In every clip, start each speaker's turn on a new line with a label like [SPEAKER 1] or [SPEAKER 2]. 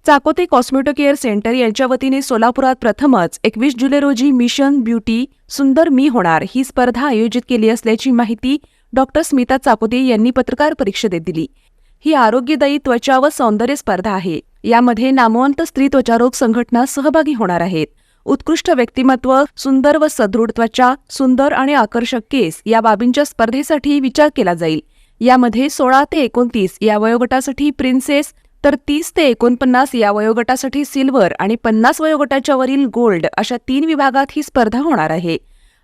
[SPEAKER 1] चाकोते कॉस्मेटो care centre यांच्या वतीने सोलापुरात प्रथमच 21 जुलै रोजी मिशन ब्युटी सुंदर मी होणार ही स्पर्धा आयोजित केली असल्याची माहिती डॉक्टर स्मिता चाकोते यांनी पत्रकार परिषदेत दिली. ही आरोग्यदायी त्वचा व सौंदर्य स्पर्धा आहे. यामध्ये नामवंत स्त्री त्वचारोग संघटना सहभागी होणार आहेत. उत्कृष्ट व्यक्तिमत्व, सुंदर व सदृढ त्वचा, सुंदर आणि आकर्षक केस या बाबींच्या स्पर्धेसाठी विचार केला जाईल. यामध्ये 16 ते 29 या वयोगटासाठी प्रिन्सेस, तर 30 ते 49 या वयोगटासाठी सिल्वर आणि 50 वयोगटाच्या वरील गोल्ड अशा 3 विभागात ही स्पर्धा होणार आहे.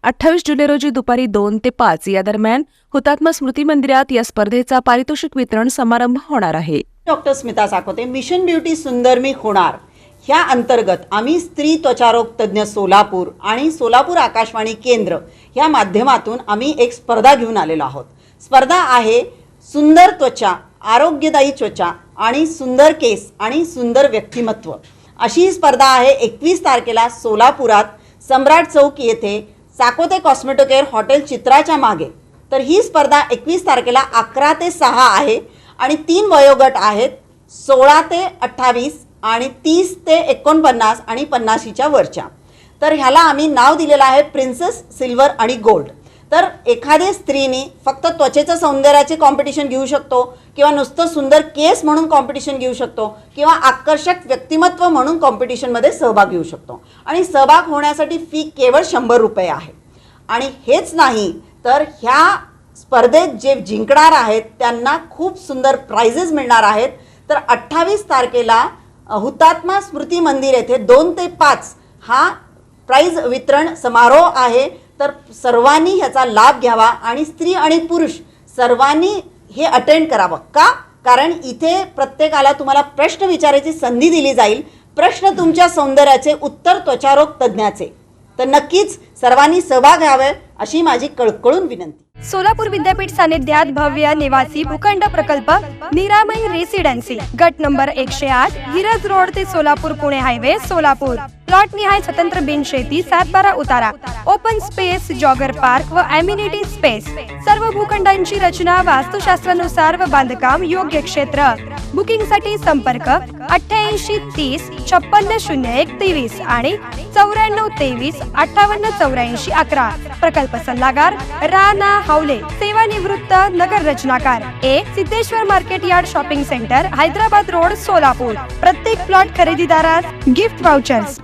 [SPEAKER 1] 28 जुलै रोजी दुपारी 2 ते 5 या दरम्यान हुतात्मा स्मृती मंदिरात या स्पर्धेचा पारितोषिक वितरण समारंभ होणार आहे.
[SPEAKER 2] डॉक्टर स्मिता चाकोते, मिशन ब्युटी सुंदर मी होणार ह्या अंतर्गत आम्ही स्त्री त्वचारोग तज्ज्ञ सोलापूर आणि सोलापूर आकाशवाणी केंद्र ह्या माध्यमातून आम्ही एक स्पर्धा घेऊन आलेलो आहोत. स्पर्धा आहे सुंदर त्वचा, आरोग्यदायी त्वचा आणि सुंदर केस आणि सुंदर व्यक्तिमत्व अशी ही स्पर्धा आहे. 21 तारखेला सोलापुरात सम्राट चौक येथे चाकोते कॉस्मेटो केअर हॉटेल चित्राच्या मागे. तर ही स्पर्धा 21 तारखेला 11 ते 6 आहे आणि 3 वयोगट आहेत, 16 ते 28 आणि 30 ते 49 आणि 50च्या वरच्या. तर ह्याला आम्ही नाव दिलेलं आहे प्रिन्सेस, सिल्वर आणि गोल्ड. तर एखाद्या स्त्रीने फक्त त्वचेचं सौंदर्याचे कॉम्पिटिशन घेऊ शकतो किंवा नुसतं सुंदर केस म्हणून कॉम्पिटिशन घेऊ शकतो किंवा आकर्षक व्यक्तिमत्व म्हणून कॉम्पिटिशनमध्ये सहभाग घेऊ शकतो. आणि सहभाग होण्यासाठी फी केवळ 100 रुपये आहे. आणि हेच नाही तर ह्या स्पर्धेत जे जिंकणार आहेत त्यांना खूप सुंदर प्राइजेस मिळणार आहेत. तर 28 तारखेला हुतात्मा स्मृती मंदिर येथे 2 ते 5 हा प्राइज वितरण समारोह आहे. तर सर्वांनी ह्याचा लाभ घ्यावा आणि स्त्री आणि पुरुष सर्वांनी हे अटेंड करावं. का? कारण इथे प्रत्येकाला तुम्हाला प्रश्न विचारायची संधी दिली जाईल. प्रश्न तुमच्या सौंदर्याचे, उत्तर त्वचारोग तज्ज्ञाचे. तर नक्कीच सर्वांनी सहभाग घ्यावे अशी माझी कळकळून विनंती.
[SPEAKER 3] सोलापूर विद्यापीठ सानिध्यात भव्य निवासी भूखंड प्रकल्प निरामय रेसिडेन्सी, गट नंबर 108, हिरज रोड ते सोलापूर पुणे हायवे, सोलापूर. प्लॉट निहाय स्वतंत्र बिनशेती 7-12 उतारा, ओपन स्पेस, जॉगर पार्क व ॲम्युनिटी स्पेस. सर्व भूखंडांची रचना वास्तुशास्त्रानुसार व बांधकाम योग्य क्षेत्र. बुकिंग साठी संपर्क 88 30 56 01 23 आणि 94 23 58 84 11. प्रकल्प सल्लागार राणा हावले, सेवानिवृत्त नगर रचनाकार. Siddheshwar market yard shopping centre, Hyderabad road, Solapur. प्रत्येक प्लॉट खरेदीदारास गिफ्ट वाउचर्स.